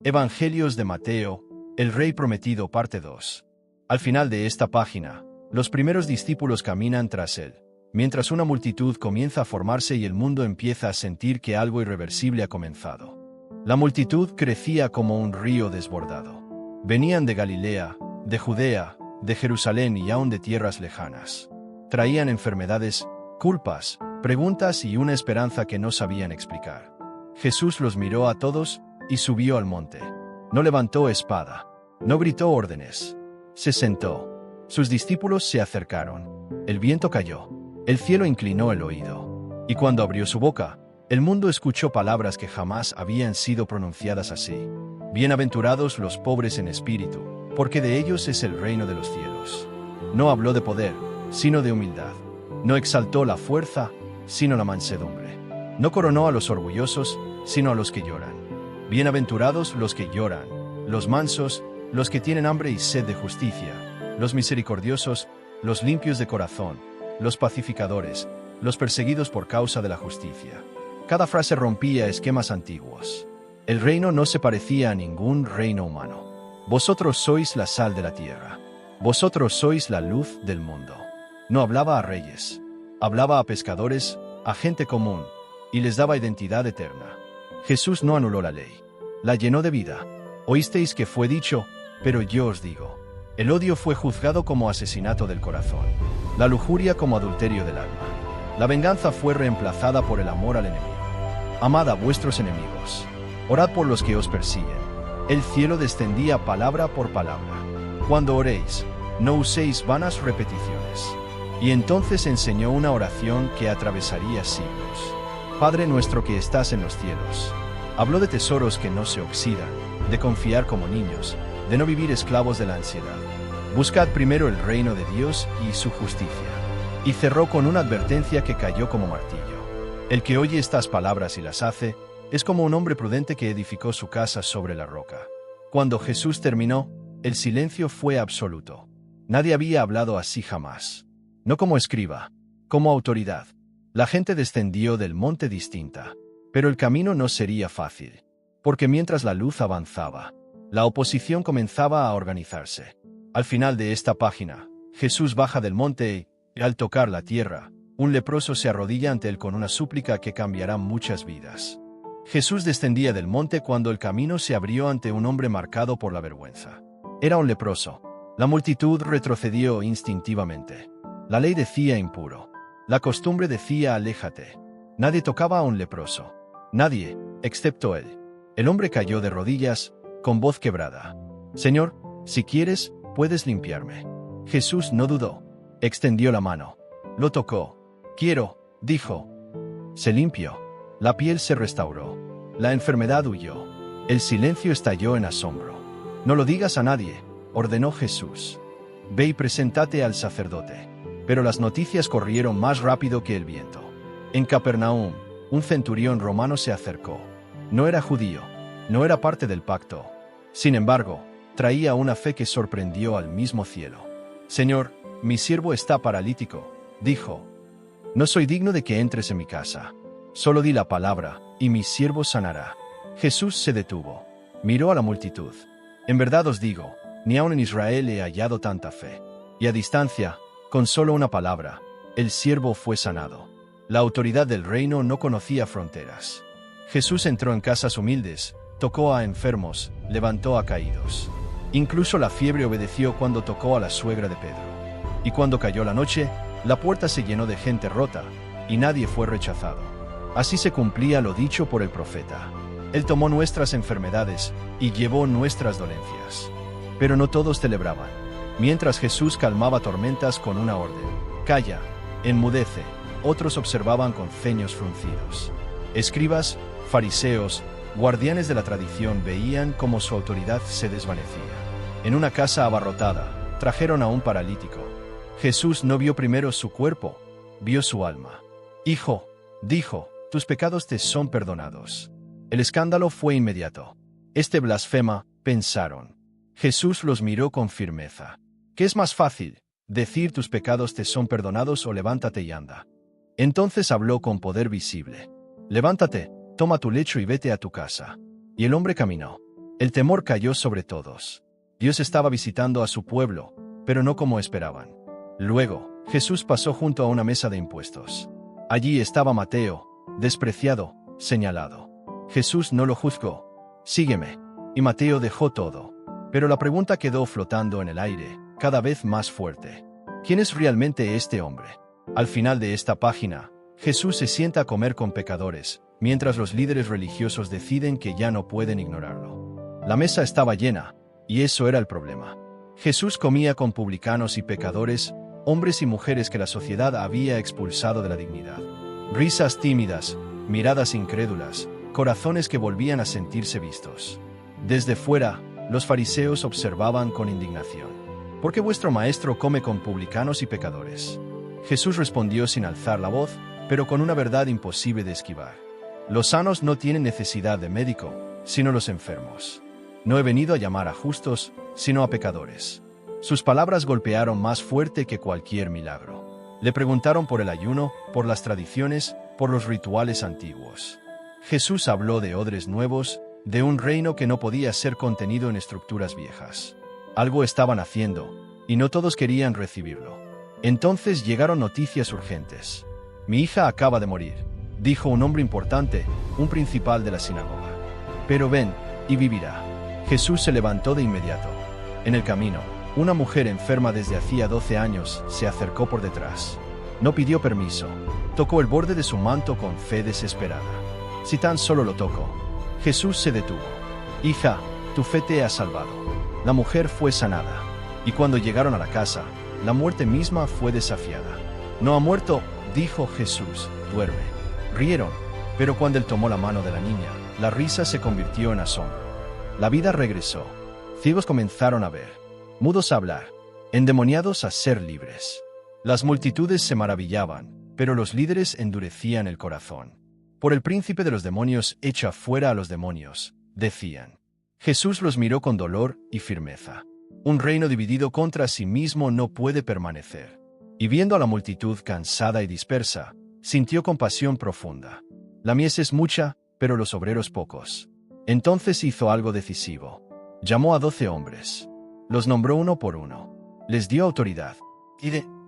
Evangelios de Mateo, el Rey Prometido, parte 2. Al final de esta página, los primeros discípulos caminan tras él, mientras una multitud comienza a formarse y el mundo empieza a sentir que algo irreversible ha comenzado. La multitud crecía como un río desbordado. Venían de Galilea, de Judea, de Jerusalén y aún de tierras lejanas. Traían enfermedades, culpas, preguntas y una esperanza que no sabían explicar. Jesús los miró a todos y subió al monte. No levantó espada, no gritó órdenes. Se sentó. Sus discípulos se acercaron. El viento cayó. El cielo inclinó el oído. Y cuando abrió su boca, el mundo escuchó palabras que jamás habían sido pronunciadas así. Bienaventurados los pobres en espíritu, porque de ellos es el reino de los cielos. No habló de poder, sino de humildad. No exaltó la fuerza, sino la mansedumbre. No coronó a los orgullosos, sino a los que lloran. Bienaventurados los que lloran, los mansos, los que tienen hambre y sed de justicia, los misericordiosos, los limpios de corazón, los pacificadores, los perseguidos por causa de la justicia. Cada frase rompía esquemas antiguos. El reino no se parecía a ningún reino humano. Vosotros sois la sal de la tierra. Vosotros sois la luz del mundo. No hablaba a reyes. Hablaba a pescadores, a gente común, y les daba identidad eterna. Jesús no anuló la ley. La llenó de vida. Oísteis que fue dicho, pero yo os digo. El odio fue juzgado como asesinato del corazón. La lujuria como adulterio del alma. La venganza fue reemplazada por el amor al enemigo. Amad a vuestros enemigos. Orad por los que os persiguen. El cielo descendía palabra por palabra. Cuando oréis, no uséis vanas repeticiones. Y entonces enseñó una oración que atravesaría siglos. Padre nuestro que estás en los cielos. Habló de tesoros que no se oxidan, de confiar como niños, de no vivir esclavos de la ansiedad. Buscad primero el reino de Dios y su justicia. Y cerró con una advertencia que cayó como martillo. El que oye estas palabras y las hace, es como un hombre prudente que edificó su casa sobre la roca. Cuando Jesús terminó, el silencio fue absoluto. Nadie había hablado así jamás. No como escriba, como autoridad. La gente descendió del monte distinta, pero el camino no sería fácil, porque mientras la luz avanzaba, la oposición comenzaba a organizarse. Al final de esta página, Jesús baja del monte y, al tocar la tierra, un leproso se arrodilla ante él con una súplica que cambiará muchas vidas. Jesús descendía del monte cuando el camino se abrió ante un hombre marcado por la vergüenza. Era un leproso. La multitud retrocedió instintivamente. La ley decía impuro. La costumbre decía aléjate. Nadie tocaba a un leproso. Nadie, excepto él. El hombre cayó de rodillas, con voz quebrada. Señor, si quieres, puedes limpiarme. Jesús no dudó. Extendió la mano. Lo tocó. Quiero, dijo. Se limpió. La piel se restauró. La enfermedad huyó. El silencio estalló en asombro. No lo digas a nadie, ordenó Jesús. Ve y preséntate al sacerdote. Pero las noticias corrieron más rápido que el viento. En Capernaum, un centurión romano se acercó. No era judío, no era parte del pacto. Sin embargo, traía una fe que sorprendió al mismo cielo. Señor, mi siervo está paralítico, dijo. No soy digno de que entres en mi casa. Solo di la palabra, y mi siervo sanará. Jesús se detuvo. Miró a la multitud. En verdad os digo, ni aun en Israel he hallado tanta fe. Y a distancia, con solo una palabra, el siervo fue sanado. La autoridad del reino no conocía fronteras. Jesús entró en casas humildes, tocó a enfermos, levantó a caídos. Incluso la fiebre obedeció cuando tocó a la suegra de Pedro. Y cuando cayó la noche, la puerta se llenó de gente rota, y nadie fue rechazado. Así se cumplía lo dicho por el profeta. Él tomó nuestras enfermedades y llevó nuestras dolencias. Pero no todos celebraban. Mientras Jesús calmaba tormentas con una orden. Calla, enmudece. Otros observaban con ceños fruncidos. Escribas, fariseos, guardianes de la tradición veían cómo su autoridad se desvanecía. En una casa abarrotada, trajeron a un paralítico. Jesús no vio primero su cuerpo, vio su alma. Hijo, dijo, tus pecados te son perdonados. El escándalo fue inmediato. Este blasfema, pensaron. Jesús los miró con firmeza. ¿Qué es más fácil, decir tus pecados te son perdonados o levántate y anda? Entonces habló con poder visible. Levántate, toma tu lecho y vete a tu casa. Y el hombre caminó. El temor cayó sobre todos. Dios estaba visitando a su pueblo, pero no como esperaban. Luego, Jesús pasó junto a una mesa de impuestos. Allí estaba Mateo, despreciado, señalado. Jesús no lo juzgó. «Sígueme». Y Mateo dejó todo. Pero la pregunta quedó flotando en el aire, cada vez más fuerte. ¿Quién es realmente este hombre? Al final de esta página, Jesús se sienta a comer con pecadores, mientras los líderes religiosos deciden que ya no pueden ignorarlo. La mesa estaba llena, y eso era el problema. Jesús comía con publicanos y pecadores, hombres y mujeres que la sociedad había expulsado de la dignidad. Risas tímidas, miradas incrédulas, corazones que volvían a sentirse vistos. Desde fuera, los fariseos observaban con indignación. ¿Por qué vuestro maestro come con publicanos y pecadores? Jesús respondió sin alzar la voz, pero con una verdad imposible de esquivar. Los sanos no tienen necesidad de médico, sino los enfermos. No he venido a llamar a justos, sino a pecadores. Sus palabras golpearon más fuerte que cualquier milagro. Le preguntaron por el ayuno, por las tradiciones, por los rituales antiguos. Jesús habló de odres nuevos, de un reino que no podía ser contenido en estructuras viejas. Algo estaban haciendo, y no todos querían recibirlo. Entonces llegaron noticias urgentes. «Mi hija acaba de morir», dijo un hombre importante, un principal de la sinagoga. «Pero ven, y vivirá». Jesús se levantó de inmediato. En el camino, una mujer enferma desde hacía 12 años se acercó por detrás. No pidió permiso. Tocó el borde de su manto con fe desesperada. Si tan solo lo tocó. Jesús se detuvo. «Hija, tu fe te ha salvado». La mujer fue sanada. Y cuando llegaron a la casa, la muerte misma fue desafiada. «No ha muerto», dijo Jesús, «duerme». Rieron, pero cuando él tomó la mano de la niña, la risa se convirtió en asombro. La vida regresó. Ciegos comenzaron a ver, mudos a hablar, endemoniados a ser libres. Las multitudes se maravillaban, pero los líderes endurecían el corazón. «Por el príncipe de los demonios echa fuera a los demonios», decían. Jesús los miró con dolor y firmeza. Un reino dividido contra sí mismo no puede permanecer. Y viendo a la multitud cansada y dispersa, sintió compasión profunda. La mies es mucha, pero los obreros pocos. Entonces hizo algo decisivo. Llamó a 12 hombres. Los nombró uno por uno. Les dio autoridad.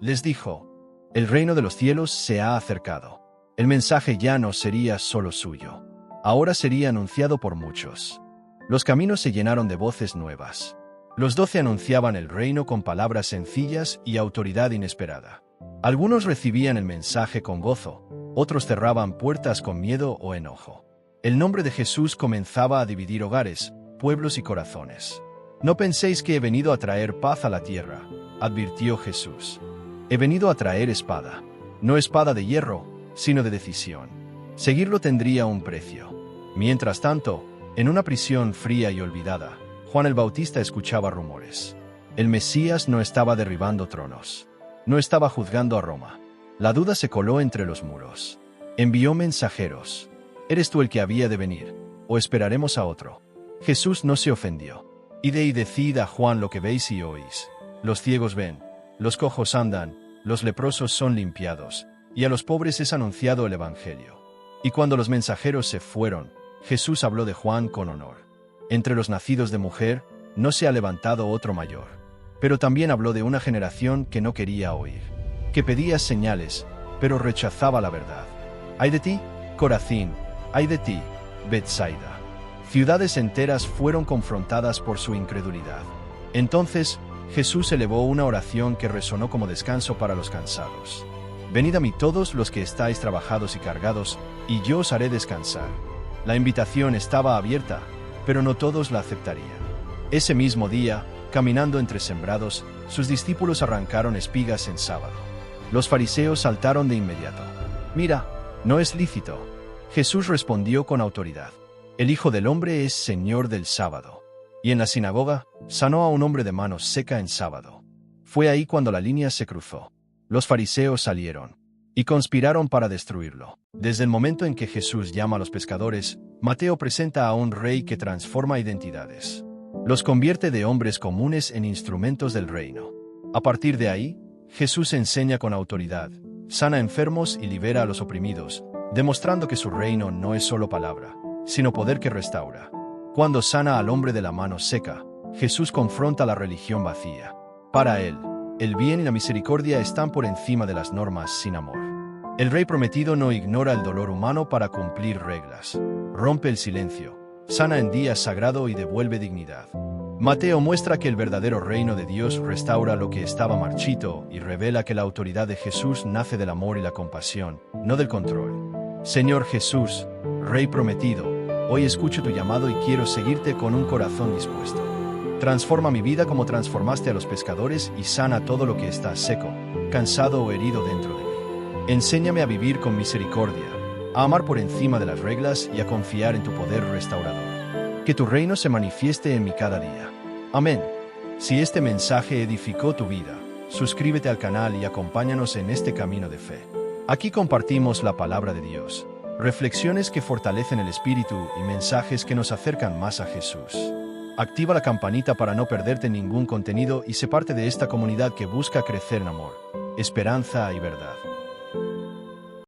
Les dijo: «El reino de los cielos se ha acercado». El mensaje ya no sería solo suyo. Ahora sería anunciado por muchos. Los caminos se llenaron de voces nuevas. Los 12 anunciaban el reino con palabras sencillas y autoridad inesperada. Algunos recibían el mensaje con gozo, otros cerraban puertas con miedo o enojo. El nombre de Jesús comenzaba a dividir hogares, pueblos y corazones. «No penséis que he venido a traer paz a la tierra», advirtió Jesús. «He venido a traer espada. No espada de hierro, sino de decisión». Seguirlo tendría un precio. Mientras tanto, en una prisión fría y olvidada, Juan el Bautista escuchaba rumores. El Mesías no estaba derribando tronos. No estaba juzgando a Roma. La duda se coló entre los muros. Envió mensajeros. «¿Eres tú el que había de venir, o esperaremos a otro?» Jesús no se ofendió. «Id y decid a Juan lo que veis y oís. Los ciegos ven, los cojos andan, los leprosos son limpiados, y a los pobres es anunciado el Evangelio». Y cuando los mensajeros se fueron, Jesús habló de Juan con honor. «Entre los nacidos de mujer no se ha levantado otro mayor». Pero también habló de una generación que no quería oír, que pedía señales, pero rechazaba la verdad. «Ay de ti, Corazín, ay de ti, Betsaida». Ciudades enteras fueron confrontadas por su incredulidad. Entonces, Jesús elevó una oración que resonó como descanso para los cansados. «Venid a mí todos los que estáis trabajados y cargados, y yo os haré descansar». La invitación estaba abierta, pero no todos la aceptarían. Ese mismo día, caminando entre sembrados, sus discípulos arrancaron espigas en sábado. Los fariseos saltaron de inmediato. «Mira, no es lícito». Jesús respondió con autoridad: «El Hijo del Hombre es Señor del sábado». Y en la sinagoga, sanó a un hombre de mano seca en sábado. Fue ahí cuando la línea se cruzó. Los fariseos salieron y conspiraron para destruirlo. Desde el momento en que Jesús llama a los pescadores, Mateo presenta a un rey que transforma identidades. Los convierte de hombres comunes en instrumentos del reino. A partir de ahí, Jesús enseña con autoridad, sana enfermos y libera a los oprimidos, demostrando que su reino no es solo palabra, sino poder que restaura. Cuando sana al hombre de la mano seca, Jesús confronta la religión vacía. Para él, el bien y la misericordia están por encima de las normas sin amor. El Rey prometido no ignora el dolor humano para cumplir reglas. Rompe el silencio, sana en día sagrado y devuelve dignidad. Mateo muestra que el verdadero reino de Dios restaura lo que estaba marchito y revela que la autoridad de Jesús nace del amor y la compasión, no del control. Señor Jesús, Rey prometido, hoy escucho tu llamado y quiero seguirte con un corazón dispuesto. Transforma mi vida como transformaste a los pescadores y sana todo lo que está seco, cansado o herido dentro de mí. Enséñame a vivir con misericordia, a amar por encima de las reglas y a confiar en tu poder restaurador. Que tu reino se manifieste en mí cada día. Amén. Si este mensaje edificó tu vida, suscríbete al canal y acompáñanos en este camino de fe. Aquí compartimos la palabra de Dios, reflexiones que fortalecen el espíritu y mensajes que nos acercan más a Jesús. Activa la campanita para no perderte ningún contenido y sé parte de esta comunidad que busca crecer en amor, esperanza y verdad.